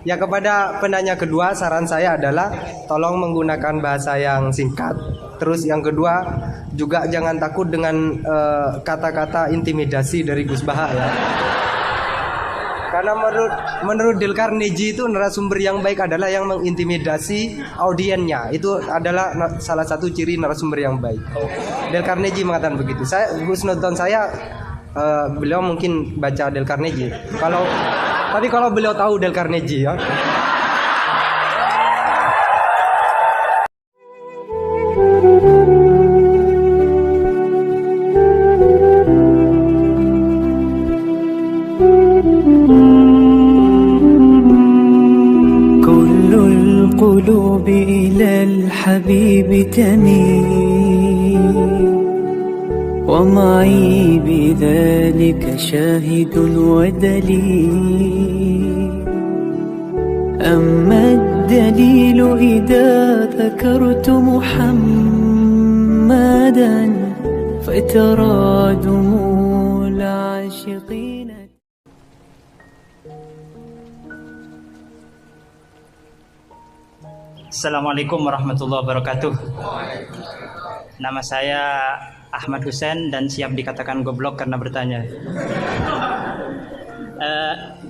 Ya, kepada penanya kedua, saran saya adalah tolong menggunakan bahasa yang singkat. Terus yang kedua juga jangan takut dengan kata-kata intimidasi dari Gus Baha ya. Karena menurut Dale Carnegie itu narasumber yang baik adalah yang mengintimidasi audiennya. Itu adalah salah satu ciri narasumber yang baik. Dale Carnegie mengatakan begitu. Gus nonton saya, beliau mungkin baca Dale Carnegie. Tapi kalau beliau tahu Dale Carnegie ya. القلوب إلى الحبيب تميل ومعي بذلك شاهد ودليل أما الدليل إذا ذكرت محمدا فترى دموع العاشقين. Assalamualaikum warahmatullahi wabarakatuh. Nama saya Ahmad Hussein dan siap dikatakan goblok karena bertanya.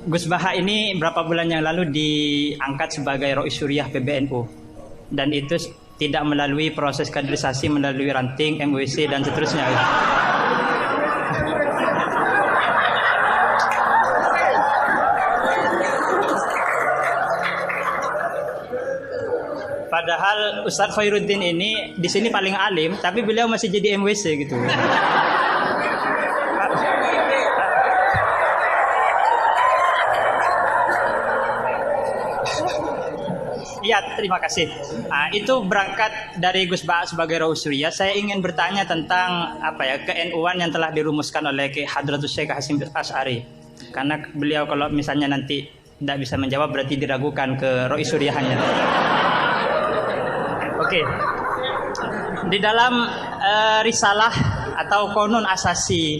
Gus Baha ini berapa bulan yang lalu diangkat sebagai Rois Syuriah PBNU, dan itu tidak melalui proses kaderisasi, melalui ranting, MWC dan seterusnya. Padahal Ustadz Khairuddin ini di sini paling alim, tapi beliau masih jadi MWC gitu. Iya, terima kasih. Itu berangkat dari Gus Baha sebagai Rois Syuriah. Saya ingin bertanya tentang ke-NU-an yang telah dirumuskan oleh Hadratus Syekh Hasyim Asy'ari. Karena beliau kalau misalnya nanti tidak bisa menjawab berarti diragukan ke Rois Syuriahnya. Oke. Di dalam risalah atau konun asasi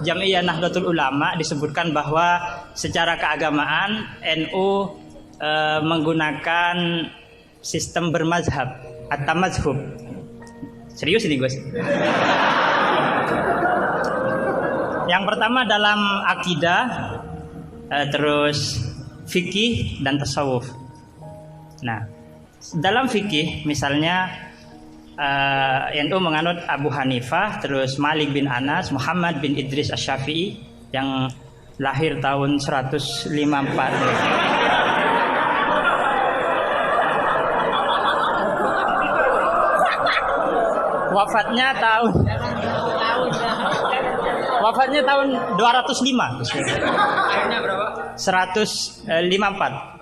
Jam'iyah Nahdlatul Ulama disebutkan bahwa secara keagamaan NU menggunakan sistem bermazhab atau mazhub. Serius ini, Gus? Yang pertama dalam akidah, terus fikih dan tasawuf. Nah, dalam fikih misalnya NU menganut Abu Hanifah, terus Malik bin Anas, Muhammad bin Idris Asy-Syafi'i yang lahir tahun 154. Wafatnya tahun 205. Akhirnya berapa? 154.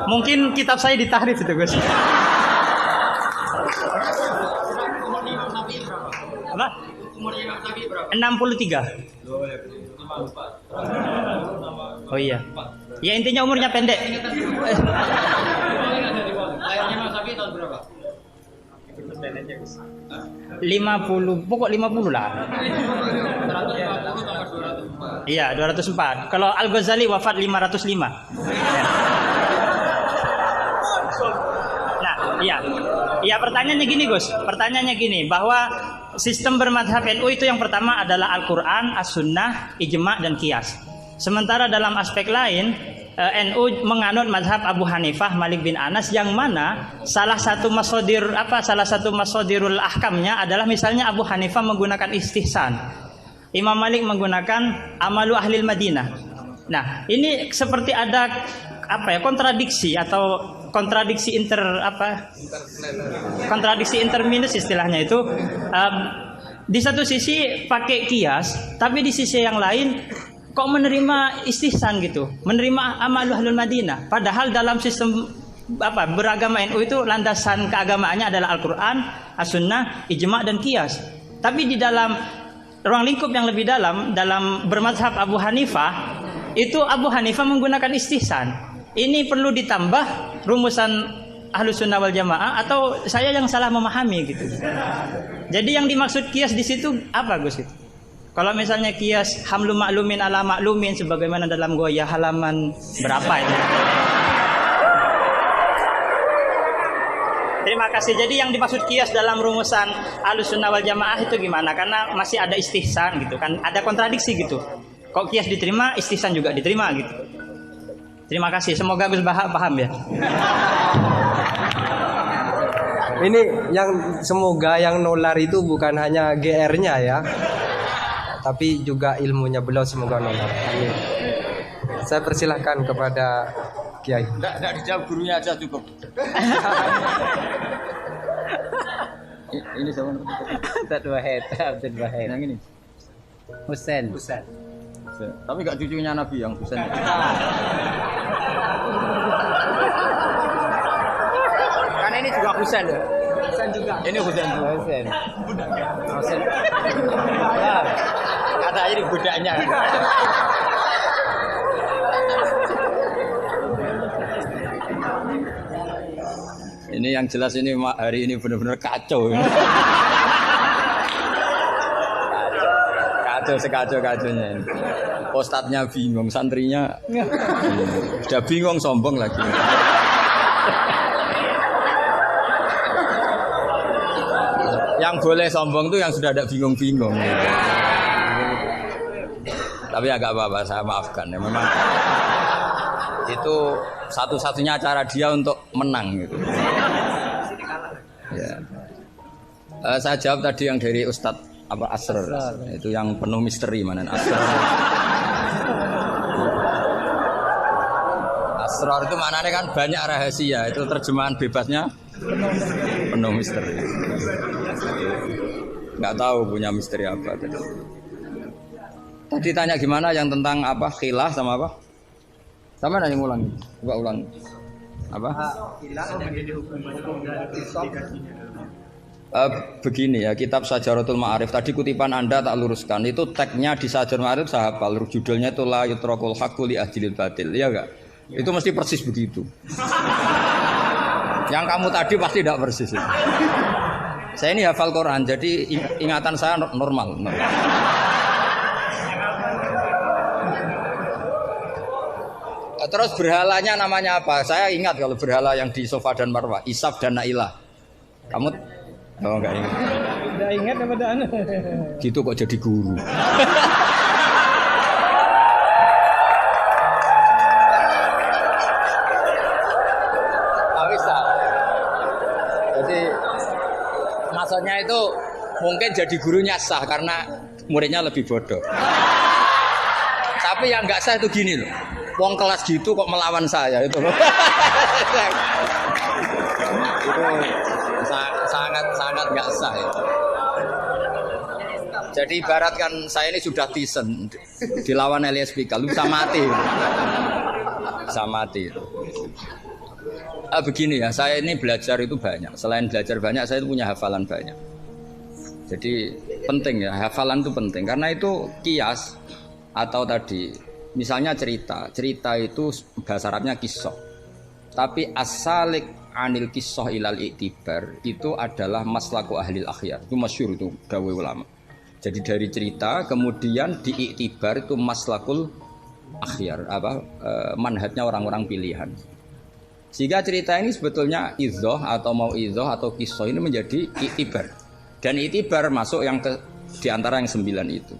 Mungkin kitab saya ditahrif itu, Gus. Apa? 63. Oh iya. Ya intinya umurnya pendek. 50, pokok 50 lah. Iya, 204. Kalau Al-Ghazali wafat 505. Nah, iya. Ya, pertanyaannya gini, Gus. Pertanyaannya gini, bahwa sistem bermadhab NU itu yang pertama adalah Al-Quran, As-Sunnah, Ijma' dan Qiyas. Sementara dalam aspek lain, NU menganut mazhab Abu Hanifah, Malik bin Anas, yang mana salah satu masodirul ahkamnya adalah misalnya Abu Hanifah menggunakan istihsan, Imam Malik menggunakan amalu ahlil Madinah. Nah, ini seperti ada kontradiksi atau kontradiksi interminus istilahnya itu. Di satu sisi pakai kias, tapi di sisi yang lain kok menerima istihsan gitu, menerima amalu ahlul Madinah. Padahal dalam sistem beragama NU itu landasan keagamaannya adalah Al-Quran, As-Sunnah, Ijma' dan Qiyas. Tapi di dalam ruang lingkup yang lebih dalam bermazhab Abu Hanifah, itu Abu Hanifah menggunakan istihsan. Ini perlu ditambah rumusan Ahlus Sunnah wal Jamaah, atau saya yang salah memahami gitu. Jadi yang dimaksud Qiyas di situ apa, Gus? Kalau misalnya kias hamlu maklumin ala maklumin sebagaimana dalam Goya halaman berapa ini? Terima kasih. Jadi yang dimaksud kias dalam rumusan Ahlussunnah wal Jamaah itu gimana? Karena masih ada istihsan gitu kan, ada kontradiksi gitu. Kok kias diterima, istihsan juga diterima gitu. Terima kasih. Semoga Gus Baha paham ya. Ini yang semoga yang nular itu bukan hanya GR-nya ya, tapi juga ilmunya beliau semoga nular. Amin. Saya persilahkan kepada Kiai. Enggak dijawab gurunya aja cukup. Ini siapa? Abdul Wahid. Yang ini. Husain. Tapi enggak cucunya Nabi yang Husain. Karena ini juga Husain loh. Ini Husain. Husain. Ada ini budaknya. Ini yang jelas ini hari ini benar-benar kacau. Kacau sekacau-kacaunya ini. Ustadznya bingung, santrinya sudah bingung, sombong lagi. Yang boleh sombong tuh yang sudah ada bingung-bingung. Tapi agak apa-apa, saya maafkan ya. Memang itu satu-satunya cara dia untuk menang gitu. Ya. Saya jawab tadi yang dari Ustadz Asrar. Itu yang penuh misteri mana Asrar. Asrar itu maknanya kan banyak rahasia. Itu terjemahan bebasnya penuh misteri. Nggak tahu punya misteri apa tadi. Tadi tanya gimana yang tentang apa khilah sama apa? Sama nanya ulang, coba ulang. Apa? Begini ya, kitab Sajaratul Ma'arif tadi kutipan Anda tak luruskan. Itu tagnya di Sajaratul Ma'arif saya hafal. Judulnya itu la yutrakul haqqu li ajlil batil. Iya enggak? Itu mesti persis begitu. Yang kamu tadi pasti tidak persis. Saya ini hafal Quran, jadi ingatan saya normal. Terus berhalanya namanya apa? Saya ingat kalau berhala yang di Sofa dan Marwah, Isaf dan Nailah. Kamu enggak ingat? Udah ingat apa dah? Gitu kok jadi guru. Bisa. Jadi maksudnya itu mungkin jadi gurunya sah karena muridnya lebih bodoh. Tapi yang nggak sah itu gini loh. Wong kelas gitu kok melawan saya itu loh. Itu sangat nggak sah ya. Jadi ibaratkan saya ini sudah tisen dilawan Elias Pikal, bisa mati. Bisa mati. Begini ya, saya ini belajar itu banyak. Selain belajar banyak, saya itu punya hafalan banyak. Jadi penting ya, hafalan itu penting karena itu kias atau tadi misalnya cerita itu bahasa Arabnya kisah. Tapi asalik anil kisah ilal iktibar itu adalah maslaku ahlil akhyar. Itu masyhur itu dawuh ulama. Jadi dari cerita kemudian diiktibar itu maslakul akhyar, manhajnya orang-orang pilihan. Sehingga cerita ini sebetulnya idzoh atau mau idzoh atau kisah ini menjadi iktibar. Dan iktibar masuk yang di antara yang 9 itu.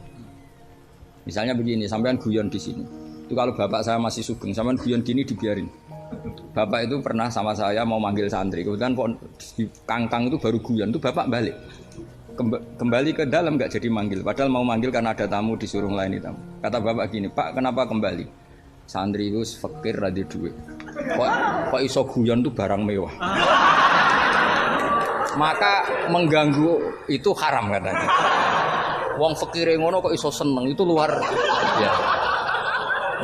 Misalnya begini, sampean guyon di sini. Itu kalau bapak saya masih sugeng, sampean guyon gini dibiarin. Bapak itu pernah sama saya mau manggil santri, kemudian di kangkang itu baru guyon, itu bapak balik. Kembali ke dalam nggak jadi manggil, padahal mau manggil karena ada tamu disuruh melayani tamu. Kata bapak gini, Pak kenapa kembali? Santri itu fakir radhi duit. Kok iso guyon itu barang mewah. Maka mengganggu itu haram katanya. Wong fakir ngono kok iso seneng itu luar ya.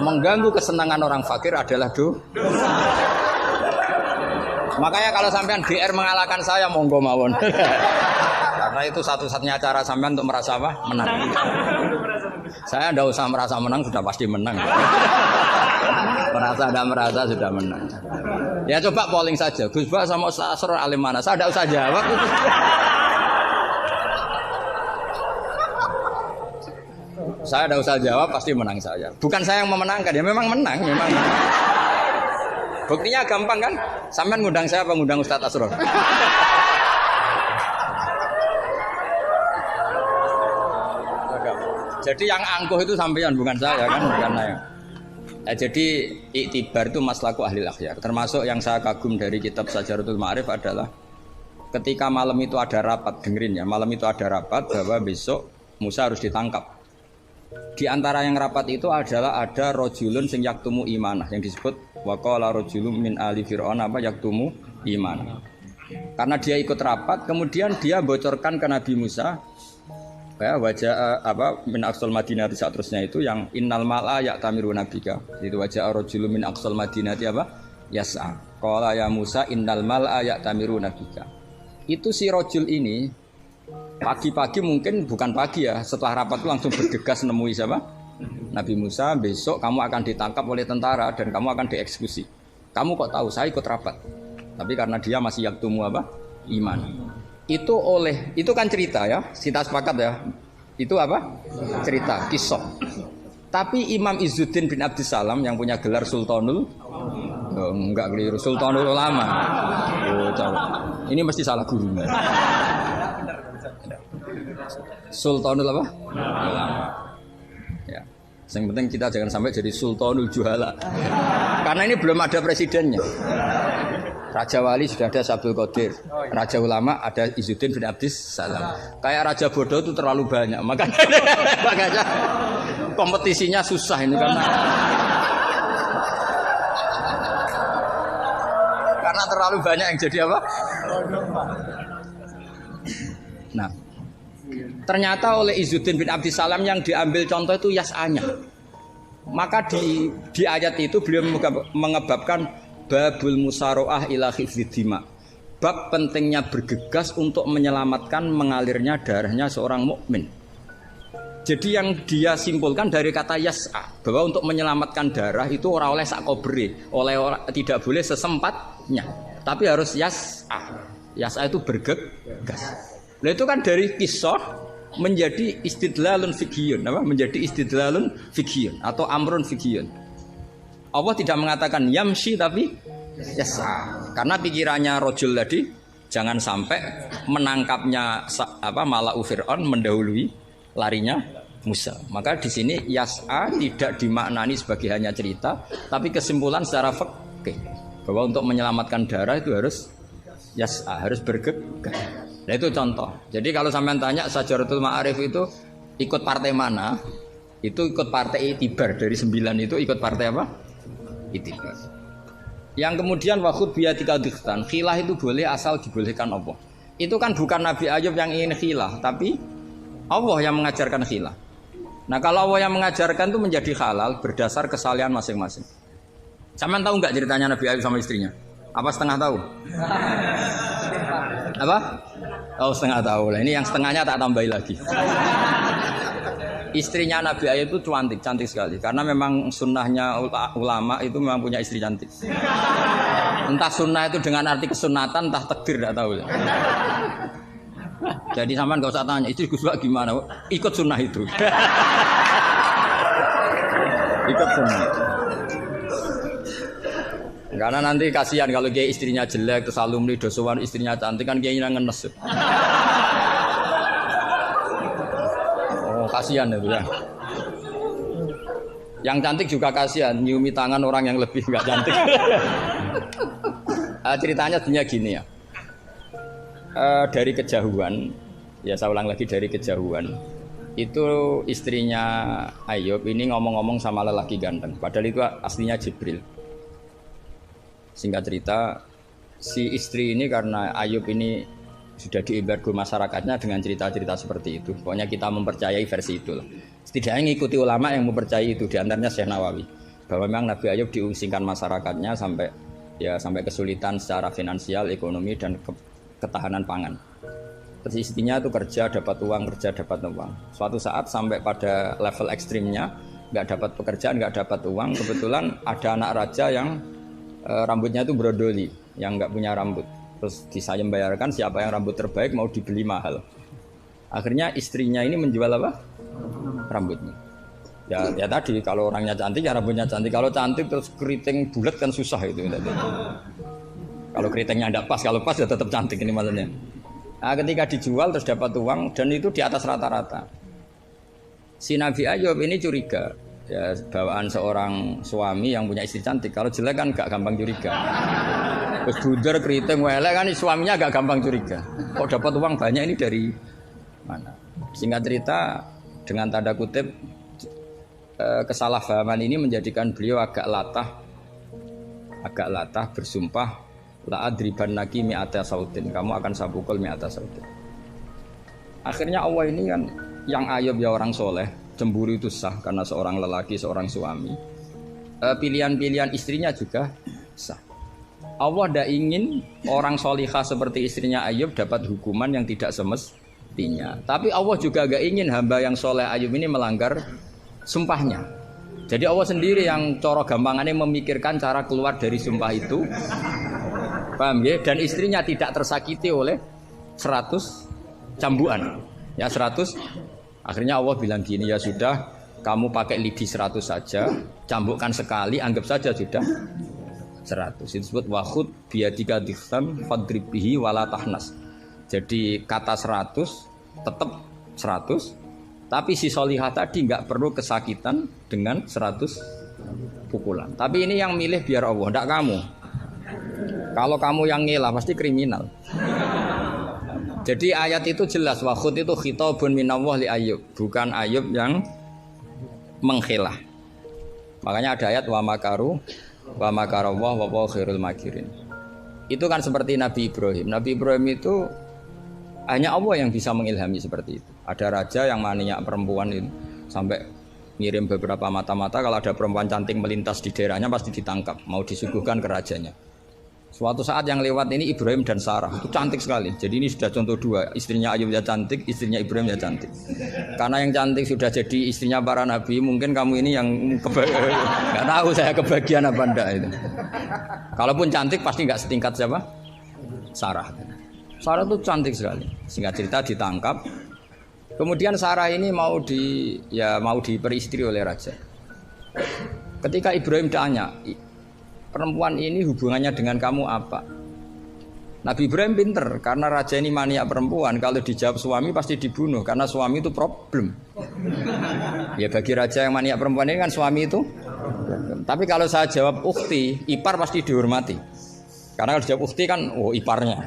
Mengganggu kesenangan orang fakir adalah dosa. Makanya kalau sampean GR mengalahkan saya monggo mawon. Karena itu satu-satunya cara sampean untuk merasa apa? Menang. Saya tidak usah merasa menang, sudah pasti menang. Merasa tidak merasa sudah menang. Ya coba polling saja. Gus Bah sama Ustaz Asrar alim mana? Saya tidak usah jawab. Saya tidak usah jawab, pasti menang saya. Bukan saya yang memenangkan, ya memang menang, memang. Buktinya gampang kan? Sampean ngundang saya apa ngundang Ustadz Asror? Jadi yang angkuh itu sampean, bukan saya kan, bukan saya. Jadi iktibar itu maslaku ahli akhyar. Termasuk yang saya kagum dari kitab Syajaratul Ma'arif adalah ketika malam itu ada rapat, dengerin ya, malam itu ada rapat bahwa besok Musa harus ditangkap. Di antara yang rapat itu adalah ada rojulun sing yaktumu imanah, yang disebut waqala rojulun min ali fir'aun apa yaktumu imanah. Karena dia ikut rapat, kemudian dia bocorkan ke Nabi Musa ya, wajah apa min aqsal madinati seterusnya itu yang innal mala ya'tamiru nabika. Itu wajah rojulun min aqsal madinati apa? Yas'a. Qala ya Musa innal mala ya'tamiru nabika. Itu si rojul ini pagi-pagi, mungkin bukan pagi ya, setelah rapat itu langsung bergegas nemui siapa? Nabi Musa, besok kamu akan ditangkap oleh tentara dan kamu akan dieksekusi. Kamu kok tahu? Saya ikut rapat. Tapi karena dia masih yaktumu apa? Iman. Itu kan cerita ya, kita sepakat ya. Itu apa? Cerita, kisah. Tapi Imam Izzuddin bin Abdissalam yang punya gelar Sultanul, enggak keliru, Sultanul Ulama. Oh, coba. Ini mesti salah gurunya. Sultanul apa? Ulama. Ya. Yang penting kita jangan sampai jadi Sultanul Juhala. Karena ini belum ada presidennya. Raja Wali sudah ada Abdul Qadir. Raja Ulama ada Izzuddin bin Abdissalam. Kayak Raja Bodoh itu terlalu banyak. Makanya kompetisinya susah ini karena terlalu banyak yang jadi apa? Nah, ternyata oleh Izzuddin bin Abdissalam yang diambil contoh itu yas'anya. Maka di ayat itu beliau mengebabkan babul musaroah ila khifdidima. Bab pentingnya bergegas untuk menyelamatkan mengalirnya darahnya seorang mukmin. Jadi yang dia simpulkan dari kata yas'a, bahwa untuk menyelamatkan darah itu ora oleh sakobere, tidak boleh sesempatnya, tapi harus yas'a. Yas'a itu bergegas. Nah itu kan dari kisah menjadi istidlalun fiqhiyun, apa? Menjadi istidlalun fiqhiyun atau amrun fiqhiyun. Allah tidak mengatakan yamshi tapi yas'a. Karena pikirannya rojul tadi jangan sampai menangkapnya Mala'u Fir'aun mendahului larinya Musa. Maka di sini yas'a tidak dimaknani sebagai hanya cerita, tapi kesimpulan secara fikih bahwa untuk menyelamatkan darah itu harus yas'a, harus bergegas. Nah itu contoh. Jadi kalau sampean tanya Syajaratul Ma'arif itu ikut partai mana? Itu ikut partai Itibar. Dari 9 itu ikut partai apa? Itibar. Yang kemudian wakhud biyatika dikhtan. Khilah itu boleh asal dibolehkan Allah. Itu kan bukan Nabi Ayub yang ingin khilah, tapi Allah yang mengajarkan khilah. Nah kalau Allah yang mengajarkan itu menjadi halal berdasar kesalahan masing-masing. Sampean tahu nggak ceritanya Nabi Ayub sama istrinya? Apa setengah tahu? Apa? Oh setengah tahu lah. Ini yang setengahnya tak tambahi lagi. Istrinya Nabi Ayub itu cantik sekali. Karena memang sunnahnya ulama itu memang punya istri cantik. Entah sunnah itu dengan arti kesunatan, entah takdir tidak tahu. Jadi sampean gak usah tanya istri Gus Bak gimana, ikut sunnah itu. Ikut sunnah. Karena nanti kasihan kalau dia istrinya jelek terus alumni dosowan istrinya cantik kan kayaknya ngenes. Oh kasihan itu ya. Yang cantik juga kasihan nyiumi tangan orang yang lebih nggak cantik. Ceritanya sebenarnya gini ya. Dari kejauhan, ya saya ulang lagi dari kejauhan. Itu istrinya Ayub ini ngomong-ngomong sama lelaki ganteng. Padahal itu aslinya Jibril. Singkat cerita, si istri ini karena Ayub ini sudah diembargo masyarakatnya dengan cerita-cerita seperti itu. Pokoknya kita mempercayai versi itu. Setidaknya mengikuti ulama yang mempercayai itu, diantaranya Syekh Nawawi. Bahwa memang Nabi Ayub diusingkan masyarakatnya sampai kesulitan secara finansial, ekonomi dan ketahanan pangan. Terus istrinya itu kerja dapat uang. Suatu saat sampai pada level ekstrimnya, nggak dapat pekerjaan, nggak dapat uang. Kebetulan ada anak raja yang rambutnya itu brodoli, yang nggak punya rambut. Terus disayem bayarkan siapa yang rambut terbaik mau dibeli mahal. Akhirnya istrinya ini menjual apa? Rambutnya. Ya tadi kalau orangnya cantik ya rambutnya cantik. Kalau cantik terus keriting bulat kan susah itu. Kalau keritingnya tidak pas, kalau pas ya tetap cantik ini maksudnya. Nah, ketika dijual terus dapat uang dan itu di atas rata-rata. Si Nabi Ayub ini curiga. Ya bawaan seorang suami yang punya istri cantik. Kalau jelek kan gak gampang curiga. Terus buder keriting welek kan suaminya gak gampang curiga. Kok dapat uang banyak ini dari mana? Singkat cerita dengan tanda kutip kesalahpahaman ini menjadikan beliau agak latah bersumpah la adribannaki mi'ata sautin, kamu akan saya pukul mi'ata sautin. Akhirnya Allah ini kan yang Ayub ya orang soleh, cemburu itu sah karena seorang lelaki, seorang suami. Pilihan-pilihan istrinya juga sah. Allah tidak ingin orang solihah seperti istrinya Ayub dapat hukuman yang tidak semestinya. Tapi Allah juga gak ingin hamba yang soleh Ayub ini melanggar sumpahnya. Jadi Allah sendiri yang coro gampangannya memikirkan cara keluar dari sumpah itu. Paham ya? Dan istrinya tidak tersakiti oleh 100 cambuan. Ya 100. Akhirnya Allah bilang gini, ya sudah, kamu pakai lidi 100 saja, cambukkan sekali, anggap saja sudah 100. Itu disebut wahud biadika dikhtam fadrib bihi wala tahnas. Jadi kata 100 tetap 100. Tapi si solihah tadi nggak perlu kesakitan dengan 100 pukulan. Tapi ini yang milih biar Allah, tidak kamu. Kalau kamu yang ngelah pasti kriminal. Jadi ayat itu jelas, wakhud itu khitabun minallah li Ayub, bukan Ayub yang mengkhilah. Makanya ada ayat wa makaru wa makarallah wa huwa khairul makirin. Itu kan seperti Nabi Ibrahim. Nabi Ibrahim itu hanya Allah yang bisa mengilhami seperti itu. Ada raja yang maniak perempuan itu sampai ngirim beberapa mata-mata kalau ada perempuan cantik melintas di daerahnya pasti ditangkap, mau disuguhkan ke rajanya. Suatu saat yang lewat ini Ibrahim dan Sarah, itu cantik sekali. Jadi ini sudah contoh dua, istrinya Ayub ya cantik, istrinya Ibrahim ya cantik. Karena yang cantik sudah jadi istrinya para nabi, mungkin kamu ini yang nggak tahu saya kebagian apa enggak itu. Kalaupun cantik pasti nggak setingkat siapa? Sarah. Sarah itu cantik sekali. Singkat cerita ditangkap. Kemudian Sarah ini mau diperistri oleh raja. Ketika Ibrahim tanya, perempuan ini hubungannya dengan kamu apa? Nabi Ibrahim pinter karena raja ini maniak perempuan. Kalau dijawab suami pasti dibunuh karena suami itu problem. Ya bagi raja yang maniak perempuan ini kan suami itu problem. Tapi kalau saya jawab ukhti, ipar pasti dihormati. Karena kalau dijawab ukhti kan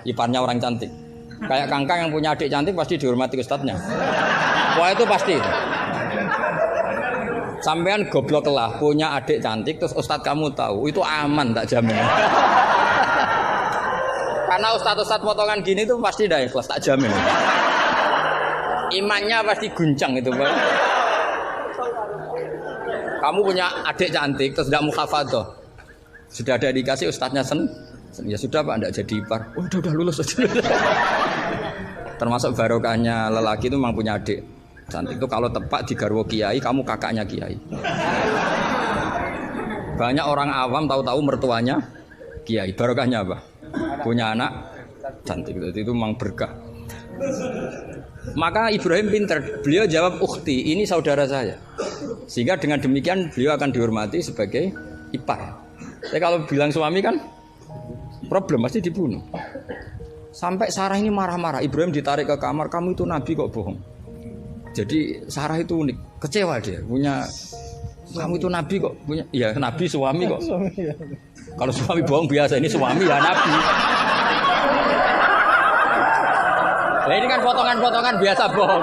iparnya orang cantik. Kayak Kangkang yang punya adik cantik pasti dihormati ustadznya. Wah itu pasti. Sampean goblok lah punya adik cantik terus ustadz kamu tahu itu aman tak jamin. Karena ustadz potongan gini tuh pasti dah ikhlas tak jamin. Imannya pasti guncang itu Pak. Kamu punya adik cantik terus tidak muhafadzah. Sudah ada dikasih ustadznya ya sudah Pak, enggak jadi ipar. Oh, udah lulus aja. Termasuk barokahnya lelaki itu memang punya adik cantik itu kalau tepat di garwo kiai, kamu kakaknya kiai. Banyak orang awam tahu-tahu mertuanya kiai. Barokahnya apa? Punya anak cantik itu memang berkah. Maka Ibrahim pintar, beliau jawab ukhti, ini saudara saya. Sehingga dengan demikian beliau akan dihormati sebagai ipar. Tapi kalau bilang suami kan problem pasti dibunuh. Sampai Sarah ini marah-marah. Ibrahim ditarik ke kamar, kamu itu nabi kok bohong. Jadi Sarah itu unik, kecewa dia. Kamu itu nabi kok punya, ya nabi suami kok. Kalau suami bohong biasa, ini suami ya nabi. Nah ini kan potongan-potongan biasa bohong.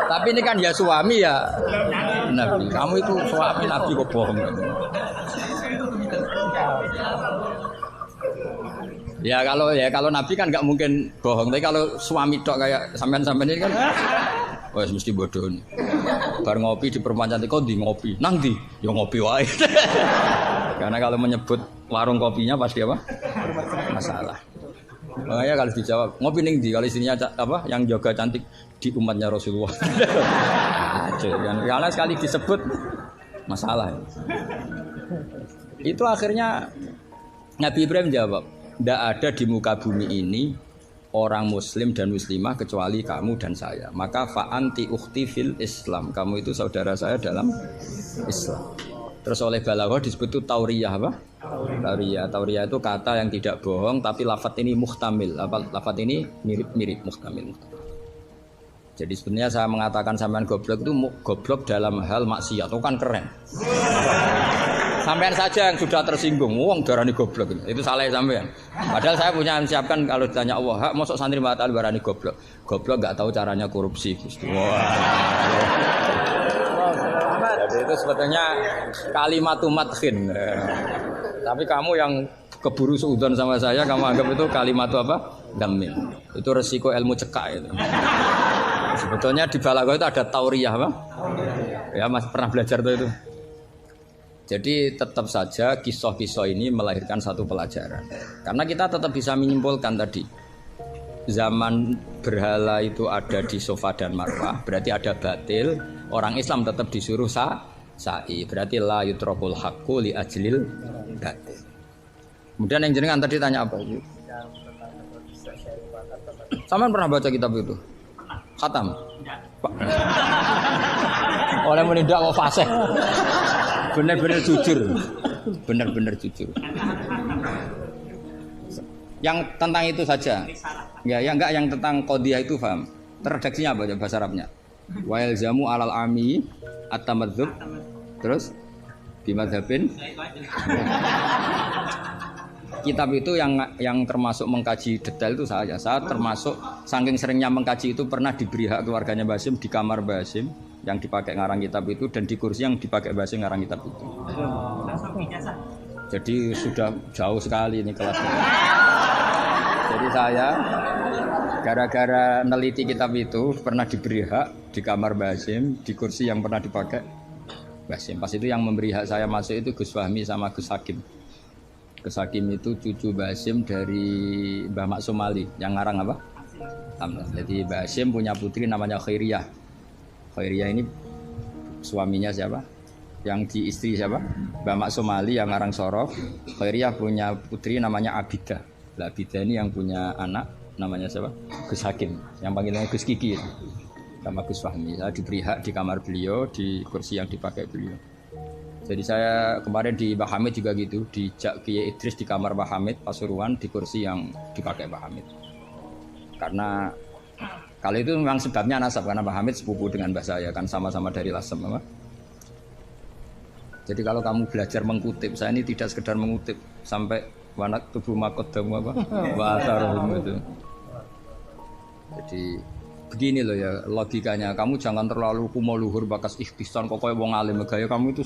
Tapi ini kan ya suami ya nabi. Kamu itu suami nabi kok bohong. Ya kalau nabi kan nggak mungkin bohong. Tapi kalau suami tok kayak sampean-sampean ini kan, wah mesti bodoh nih. Bar ngopi di perempuan cantik kok di ngopi, nang di, ya ngopi wae. Karena kalau menyebut warung kopinya pasti apa? Masalah. Makanya kalau dijawab ngopi ning di, kalau istrinya apa yang jaga cantik di umatnya Rasulullah. Karena sekali disebut masalah. Itu akhirnya Nabi Ibrahim jawab, tidak ada di muka bumi ini orang muslim dan muslimah kecuali kamu dan saya. Maka fa anti ukhti fil Islam. Kamu itu saudara saya dalam Islam. Terus oleh balaghah disebut itu tauriyah apa? Tauriyah. Tauriyah itu kata yang tidak bohong tapi lafadz ini muhtamil. Lafadz ini mirip-mirip muhtamil. Jadi sebenarnya saya mengatakan sampean goblok itu goblok dalam hal maksiat. Itu kan keren. Sampean saja yang sudah tersinggung, wong darani goblok itu salah sampean. Padahal saya punya siapkan kalau ditanya Allah, hak mosok santri batal darani goblok. Goblok enggak tahu caranya korupsi, Gusti. Wah. Jadi itu sebetulnya kalimatun madkhin. Tapi kamu yang keburu suudzon sama saya, kamu anggap itu kalimat apa? Damin. Itu resiko ilmu cekak itu. Sebetulnya di balaghah itu ada tauriyah apa? Ya Mas pernah belajar tuh itu. Jadi tetap saja kisah-kisah ini melahirkan satu pelajaran. Karena kita tetap bisa menyimpulkan tadi zaman berhala itu ada di Safa dan Marwah, berarti ada batil. Orang Islam tetap disuruh sa'i, berarti la yutrakul haqqu li ajlil batil. Kemudian yang jenengan tadi tanya apa? Sampean pernah baca kitab itu? Khatam? Oleh menindak mau fasih. Benar-benar jujur. Benar-benar jujur. Yang tentang itu saja. Ya, enggak yang tentang qadhiyah itu paham. Redaksinya apa bahasa Arabnya? Wa yalzamu alal ami at-tamadzub. Terus di madzhabin kitab itu yang termasuk mengkaji detail itu saya termasuk saking seringnya mengkaji itu pernah diberi hak keluarganya Basim di kamar Basim yang dipakai ngarang kitab itu dan di kursi yang dipakai Basim ngarang kitab itu. Jadi sudah jauh sekali ini kelasnya. Jadi saya gara-gara neliti kitab itu pernah diberi hak di kamar Basim di kursi yang pernah dipakai Basim. Pas itu yang memberi hak saya masuk itu Gus Fahmi sama Gus Hakim. Gus Hakim itu cucu Basim dari Mbah Maksum Ali yang ngarang apa? Hamzah. Jadi Basim punya putri namanya Khairiyah. Khairiyah ini suaminya siapa? Yang di istri siapa? Mbah Maksum Ali yang ngarang Sorof. Khairiyah punya putri namanya Abidah. Lah Abidah ini yang punya anak namanya siapa? Gus Hakim. Yang panggilannya Gus Kiki sama Gus Fahmi. Saya diberi hak di kamar beliau di kursi yang dipakai beliau. Jadi saya kemarin di Mbah Hamid juga gitu, di Kiai Idris di kamar Mbah Hamid Pasuruan di kursi yang dipakai Mbah Hamid. Karena kalau itu memang sebabnya nasab karena Mbah Hamid sepupu dengan mbah saya kan sama-sama dari Lasem apa? Jadi kalau kamu belajar mengutip, saya ini tidak sekedar mengutip sampai wanak tubuh makodamu apa? Wasarohum itu. Jadi begini loh ya logikanya, kamu jangan terlalu kumo luhur bakas ikhtisan kok kayak wong alim gaya kamu itu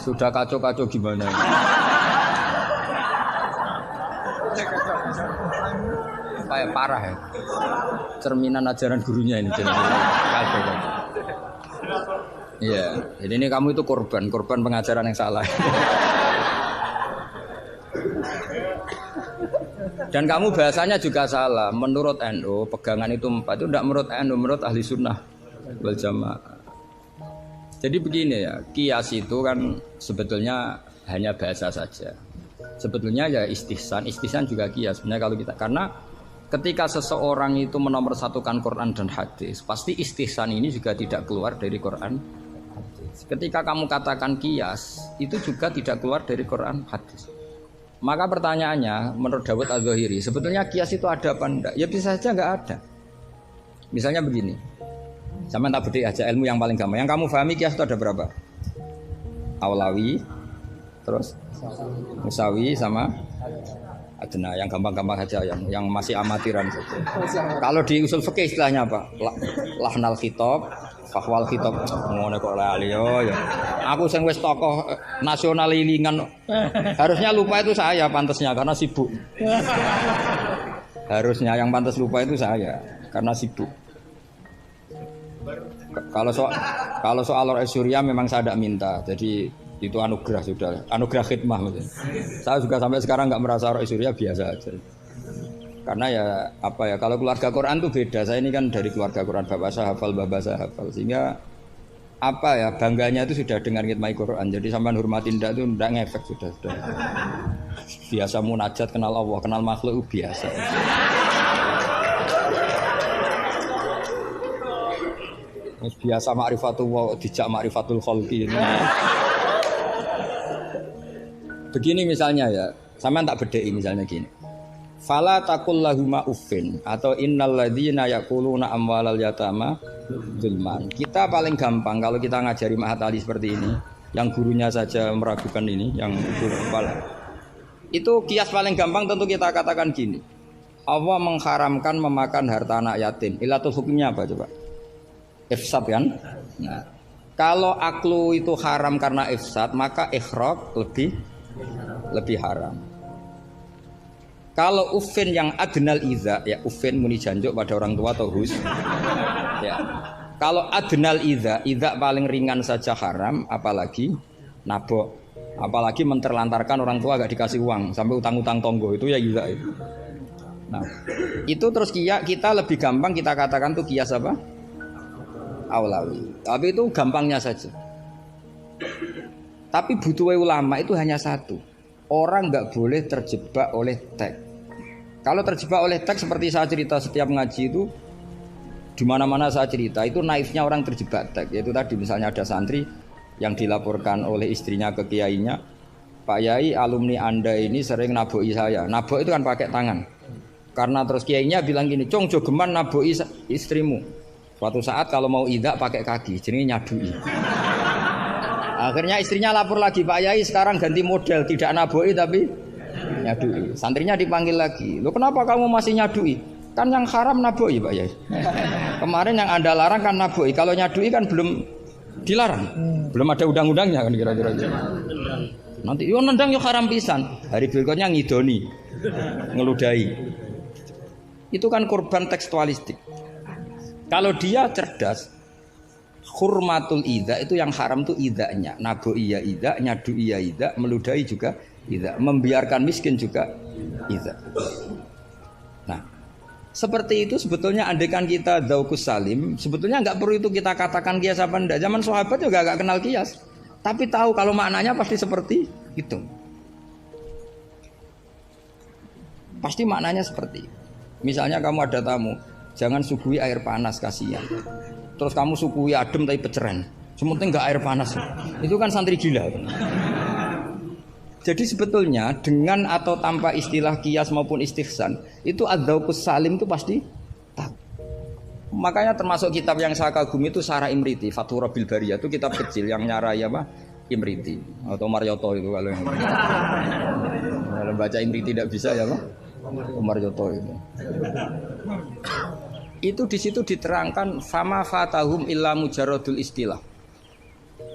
sudah kacau-kacau gimana ya? Kayak parah ya, cerminan ajaran gurunya ini kacau. Iya, jadi ini kamu itu korban pengajaran yang salah. Dan kamu bahasanya juga salah. Menurut NU pegangan itu 4 itu tidak menurut NU, menurut ahli sunnah wal jamaah. Jadi begini ya, kias itu kan sebetulnya hanya bahasa saja. Sebetulnya ya istihsan juga kias. Sebenarnya kalau kita karena ketika seseorang itu menomorsatukan Quran dan hadis, pasti istihsan ini juga tidak keluar dari Quran hadis. Ketika kamu katakan kias, itu juga tidak keluar dari Quran hadis. Maka pertanyaannya, menurut Dawud Al-Zahiri, sebetulnya kias itu ada apa enggak? Ya bisa saja enggak ada. Misalnya begini, sama tak bedik aja ilmu yang paling gampang. Yang kamu pahami kias itu ada berapa? Aulawi, terus Musawi sama Adna. Yang gampang-gampang saja, yang masih amatiran saja. Kalau di usul fikih istilahnya apa? Lahnal khitab, fahwal khitab. Ngono kok lali yo ya. Aku sing wis tokoh nasional ilingan. Harusnya lupa itu saya pantasnya karena sibuk. Harusnya yang pantas lupa itu saya karena sibuk. Kalau soal Surya memang saya tidak minta. Jadi itu anugerah sudah, anugerah khidmah. Saya juga sampai sekarang nggak merasa Surya biasa aja. Karena ya apa ya, kalau keluarga Quran tuh beda. Saya ini kan dari keluarga Quran, bapak saya hafal, sehingga apa ya bangganya itu sudah dengar ngitmai Quran. Jadi sampean hormatin ndak itu ndak ngefek sudah. Biasa munajat kenal Allah, kenal makhluk biasa. Biasa ma'rifatullah dijak ma'rifatul khalqi. Begini misalnya ya, sampean tak bedheki misalnya gini. Fala taqul lahuma uffin atau innal ladzina yaquluna amwalal yatama zulman. Kita paling gampang kalau kita ngajari Mahat Ali seperti ini, yang gurunya saja meragukan ini, yang guru kepala. Itu kias paling gampang tentu kita katakan gini. Allah mengharamkan memakan harta anak yatim. Ilatul hukumnya apa coba? Ifsad kan? Nah, kalau aklu itu haram karena ifsad, maka ikhraq lebih haram. Kalau ufin yang adnal iza, ya ufin muni janjuk pada orang tua atau hus. Ya. Kalau adnal iza paling ringan saja haram, apalagi nabok, apalagi menterlantarkan orang tua gak dikasih uang sampai utang-utang tonggo itu ya iza itu. Nah, itu terus kita lebih gampang kita katakan tuh kias apa? Aulawi. Tapi itu gampangnya saja. Tapi butuh ulama itu hanya satu. Orang nggak boleh terjebak oleh teks. Kalau terjebak oleh teks seperti saya cerita setiap ngaji itu, di mana-mana saya cerita itu naifnya orang terjebak teks. Yaitu tadi misalnya ada santri yang dilaporkan oleh istrinya ke kiainya, Pak Yai alumni Anda ini sering naboi saya. Nabok itu kan pakai tangan. Karena terus kiainya bilang gini, Cong jogeman naboi istrimu. Suatu saat kalau mau idak pakai kaki, jadi nyadui. Akhirnya istrinya lapor lagi, Pak Yai sekarang ganti model, tidak naboi tapi nyadui. Santrinya dipanggil lagi, lo kenapa kamu masih nyadui? Kan yang haram naboi Pak Yai. Kemarin yang Anda larang kan naboi, kalau nyadui kan belum dilarang, belum ada undang-undangnya kan kira-kira. Nanti yo nendang yo haram pisan, hari berikutnya ngidoni, ngeludahi. Itu kan korban tekstualistik. Kalau dia cerdas, hurmatul idza itu yang haram tuh idzanya, naboi ya idza, nyadui ya idza, meludahi juga idza, membiarkan miskin juga idza. Nah, seperti itu sebetulnya andaikan kita dzauqus salim, sebetulnya nggak perlu itu kita katakan kias apa enggak. Zaman sahabat juga nggak kenal kias, tapi tahu kalau maknanya pasti seperti itu. Pasti maknanya seperti itu. Misalnya kamu ada tamu, jangan suguhi air panas, kasihan. Terus kamu suguhi adem tapi peceren. Sementing nggak air panas. Itu kan santri gila. Jadi sebetulnya dengan atau tanpa istilah kias maupun istihsan, itu adzauqus salim itu pasti tak. Makanya termasuk kitab yang saya kagumi itu Sarah Imriti, Fathur Rabbil Bariyah, itu kitab kecil yang nyarai apa? Imriti atau Maryoto itu kalau yang kalau baca Imriti tidak bisa ya Pak? Maryoto itu. Itu di situ diterangkan fama fatahum illa mujarradul istilah.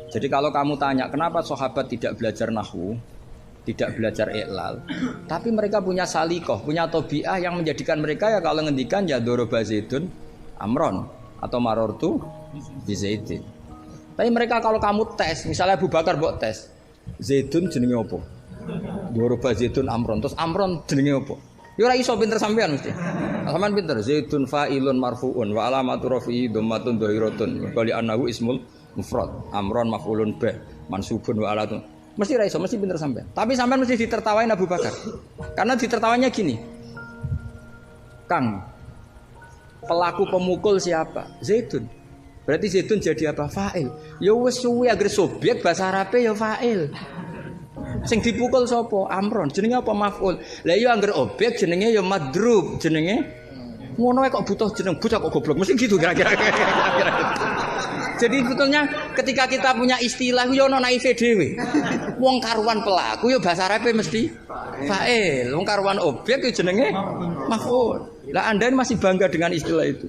Jadi kalau kamu tanya kenapa sahabat tidak belajar nahwu, tidak belajar i'lal, tapi mereka punya salikoh, punya tobiah yang menjadikan mereka ya kalau ngendikan ya doroba zaidun amron atau marortu bi zaidin. Tapi mereka kalau kamu tes, misalnya Abu Bakar mbok tes, zaidun jenenge apa? Doroba zaidun amron, terus amron jenenge apa? Ya ora iso pinter sampean mesti. Sampean pinter zaidun fa'ilun marfu'un wa alamatu rafi'i dhammatun dhahiratun wa li annahu ismul mufrad. Amron maf'ulun bih mansubun wa alatun. Mesti ra iso, mesti pinter sampean. Tapi sampean mesti ditertawain Abu Bakar. Karena ditertawanya gini. Kang, pelaku pemukul siapa? Zaidun. Berarti zaidun jadi apa? Fa'il. Ya wis suwi agar subjek bahasa Arabe ya fa'il. Sing dipukul sapa? Amron. Jenenge apa maf'ul? Lah ya angger objek jenenge ya madrub, jenenge ngono kok butuh jeneng bocah kok goblok. Mesti gitu kira-kira. Jadi sebetulnya ketika kita punya istilah yo ono naife dhewe. Wong karuan pelaku yo bahasa Arabe mesti fa'il. Wong karuan objek yo jenenge maf'ul. Lah Anda ini masih bangga dengan istilah itu.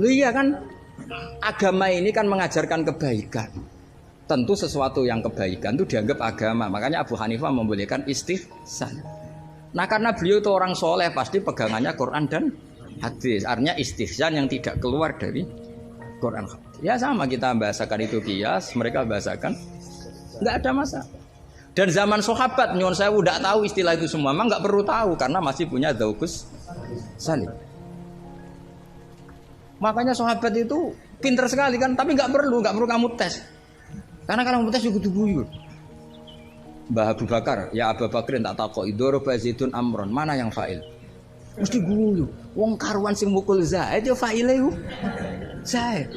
Iya kan? Agama ini kan mengajarkan kebaikan. Tentu sesuatu yang kebaikan itu dianggap agama. Makanya Abu Hanifah membolehkan istihsan. Nah karena beliau itu orang soleh, pasti pegangannya Quran dan hadis. Artinya istihsan yang tidak keluar dari Quran. Ya sama kita bahasakan itu kias, mereka bahasakan nggak ada masalah. Dan zaman sahabat nyuwun saya udah tahu istilah itu semua, memang nggak perlu tahu karena masih punya dzauqus salim. Makanya sahabat itu pinter sekali kan, tapi nggak perlu kamu tes. Karena kalau kamu tes juga guyu. Mbah Abu Bakar, ya Abu Bakrin tak takok idoro Zaidun Amron, mana yang fa'il? Mesti guyu. Wong karuan sing mukul Zaid ya fa'ile ku. Zaid.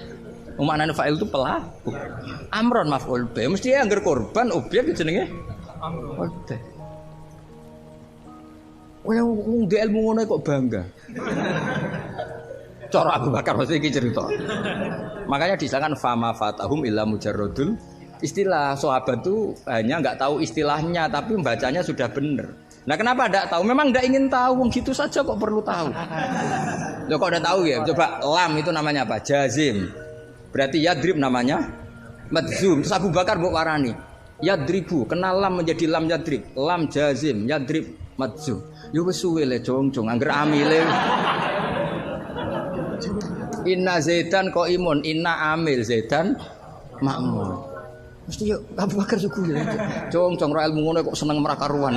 Maknane fa'il itu pelaku. Amron maf'ul bi, mesti angger korban objek jenenge Amron. Wong ndek ilmu ngono kok bangga. Cara Abu Bakar mesti iki cerita. Makanya disangkan fama fatahum illa mujarradul istilah. Sahabat itu hanya enggak tahu istilahnya tapi membacanya sudah benar. Nah, kenapa enggak tahu? Memang enggak ingin tahu, wong gitu saja kok perlu tahu. Loh kok udah tahu ya? Coba lam itu namanya apa? Jazim. Berarti yadrib namanya madzum. Terus Abu Bakar mbok warani yadribu, kenal lam menjadi lam yadrib. Lam jazim, yadrib madzum. Yo wis suwe le jong-jong angger amile. Inna Zaidan qaimun, inna amil Zaidan makmur. Mesti yo Abu Bakar suku ya. Jong-jong ra ilmu ngono kok seneng merakaruan.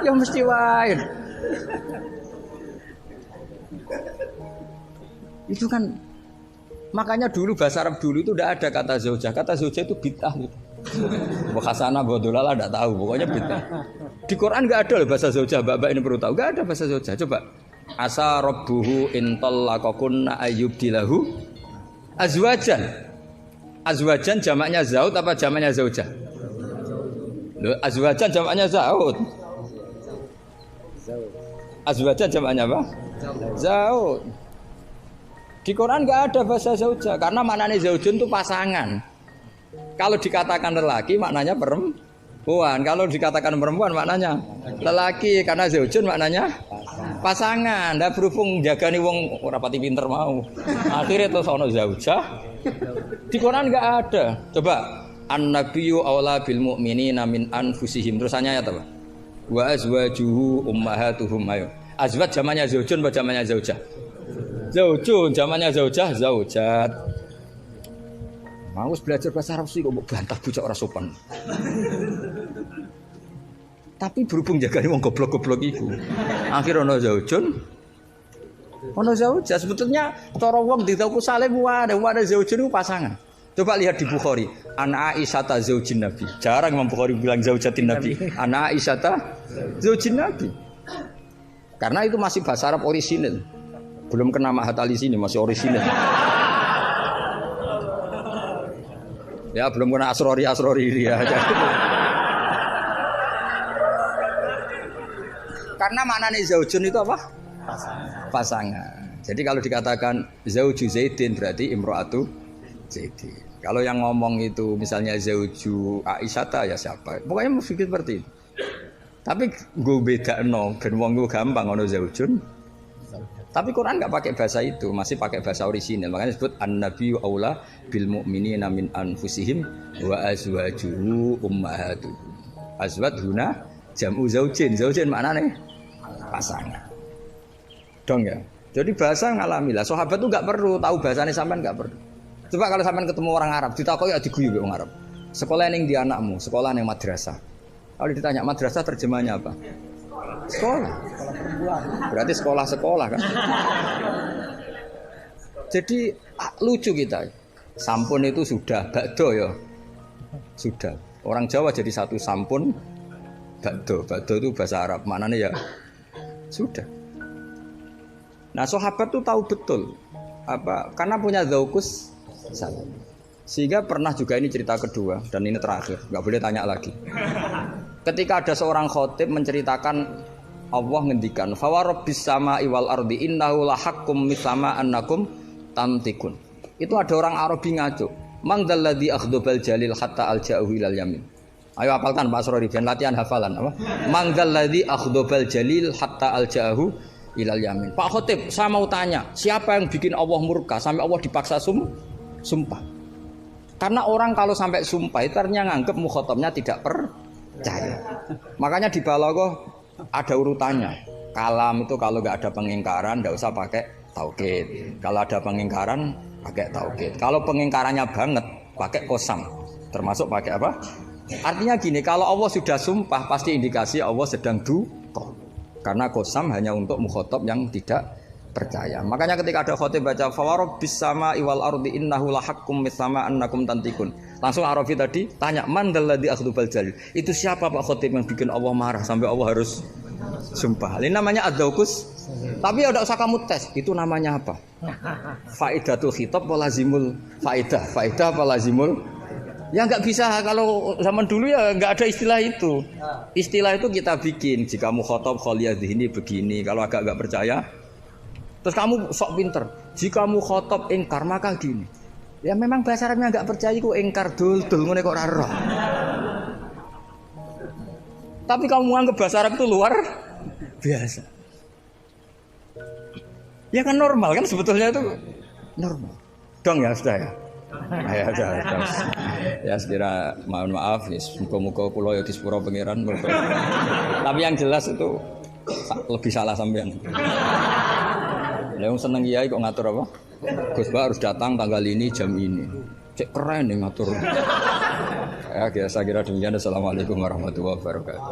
Ya mesti wae. Itu kan makanya dulu bahasa Arab dulu itu tidak ada kata zaujah. Kata zaujah itu bid'ah gitu. Bahasana bodolala enggak tahu, pokoknya bid'ah. Di Quran enggak ada loh bahasa zaujah, Mbak ini perlu tahu. Enggak ada bahasa zaujah. Coba. Asa rabbuhu in talaqakunna ayyubdilahu azwajan. Azwajan jamaknya zaud apa jamaknya zaujah? Loh, azwajan jamaknya zaud. Azwajan jamaknya apa? Zaud. Di Quran enggak ada bahasa zaujah karena maknanya zaujun itu pasangan. Kalau dikatakan lelaki maknanya perempuan. Kalau dikatakan perempuan maknanya lelaki karena zaujun maknanya pasangan. Ndak berhubung jagani wong ora pati pinter mau. Akhirnya terus ono zaujah. Di Quran enggak ada. Coba an-nabiyyu aula bil mu'minina min anfusihim. Terusannya ya apa? Wa azwajuhu ummahatuhum. Ayo. Azwaj zamannya zaujun apa zamannya zaujah? Zaujun, zamannya zaujah, zaujat. Mau belajar bahasa Arab sih kok bantah bocah ora sopan. Tapi berhubung jagane wong goblok-goblok iku. Akhir ono zaujun. Ono zaujah sebetulnya cara wong ditaku saleh wae zaujun itu pasangan. Coba lihat di Bukhari, Ana Aisyah zaujin Nabi. Jarang Imam Bukhari bilang zaujatin Nabi. Ana Aisyah zaujin Nabi. Karena itu masih bahasa Arab orisinil. Belum kena Mahat Ali sini masih orisinil. Ya belum kena asrori ini ya. Karena maknanya zaujun itu apa? Pasangan. Jadi kalau dikatakan zauju Zaidin berarti imro'atu Zaidin. Kalau yang ngomong itu misalnya zauju Aisyah ya siapa? Pokoknya mau pikir seperti itu. Tapi gue beda no, ben wong gue gampang ono zaujun. Tapi Quran enggak pakai bahasa itu, masih pakai bahasa orisinal. Makanya disebut an-nabiyyu aula bil mu'minina min anfusihim wa azwajuhu ummahatuhum. Azwaj huna jam'u zaujin. Zaujin maknanya pasangan. Dong ya. Jadi bahasa ngalamilah. Sahabat itu enggak perlu tahu bahasanya sampean enggak perlu. Coba kalau sampean ketemu orang Arab, ditakoki ya diguyu wong Arab. Sekolah ning di anakmu, sekolah ning madrasah. Kalau ditanya madrasah terjemahnya apa? Sekolah. Berarti sekolah-sekolah kan. Jadi lucu kita. Sampun itu sudah bakdo ya. Sudah. Orang Jawa jadi satu sampun bakdo. Bakdo itu bahasa Arab. Maknanya ya sudah. Nah, sahabat tuh tahu betul apa karena punya dzauqus salam. Sehingga pernah juga ini cerita kedua dan ini terakhir, enggak boleh tanya lagi. Ketika ada seorang khotib menceritakan Allah ngendikan fa warabbis samai wal ardi innahu lahaqqum misama annakum tantikun. Itu ada orang Arabi ngaco. Mangdalladzi akhdabal jalil hatta alja'u ilal yamin. Ayo hafalkan Pak Asrori biar latihan hafalan apa? Mangdalladzi akhdabal jalil hatta alja'u ilal yamin. Pak Khotib, saya mau tanya, siapa yang bikin Allah murka sampai Allah dipaksa sumpah? Karena orang kalau sampai sumpah itu artinya nganggep mukhatabnya tidak percaya. Makanya di balaghah ada urutannya. Kalam itu kalau nggak ada pengingkaran, nggak usah pakai taukid. Kalau ada pengingkaran, pakai taukid. Kalau pengingkarannya banget, pakai qasam. Termasuk pakai apa? Artinya gini, kalau Allah sudah sumpah, pasti indikasi Allah sedang duka. Karena qasam hanya untuk mukhatab yang tidak percaya. Makanya ketika ada khotib baca fawarabbis sama iwal ardi innahu lahaqqum mitsama annakum tantikun. Langsung Arafi tadi tanya man dalladzi akhdubal jalil. Itu siapa Pak khotib yang bikin Allah marah sampai Allah harus sumpah. Ini namanya adzauqus. Tapi ya enggak usah kamu tes. Itu namanya apa? Faidatul khitab wa lazimul faidah. Faidah apa lazimul? Ya enggak bisa kalau zaman dulu ya enggak ada istilah itu. Istilah itu kita bikin. Jika mukhatab khaliyadhini begini. Kalau agak enggak percaya terus kamu sok pinter. Jika mukhatab ingkar maka gini. Ya memang bahasa Arabnya enggak percaya ku ingkar dul ngene kok ora roh. Tapi kamu anggap bahasa Arab itu luar biasa. Ya kan normal kan sebetulnya itu normal. Dong ya sudah ya. Ya sudah. Ya sekira mohon maaf ya muga-muga kula ya disepuro pangeran. Tapi yang jelas itu lebih salah sampean. Yang seneng kiai kok ngatur apa? Gus Ba harus datang tanggal ini jam ini. Cek keren nih ngatur. Ya, saya kira demikian. Assalamualaikum warahmatullahi wabarakatuh.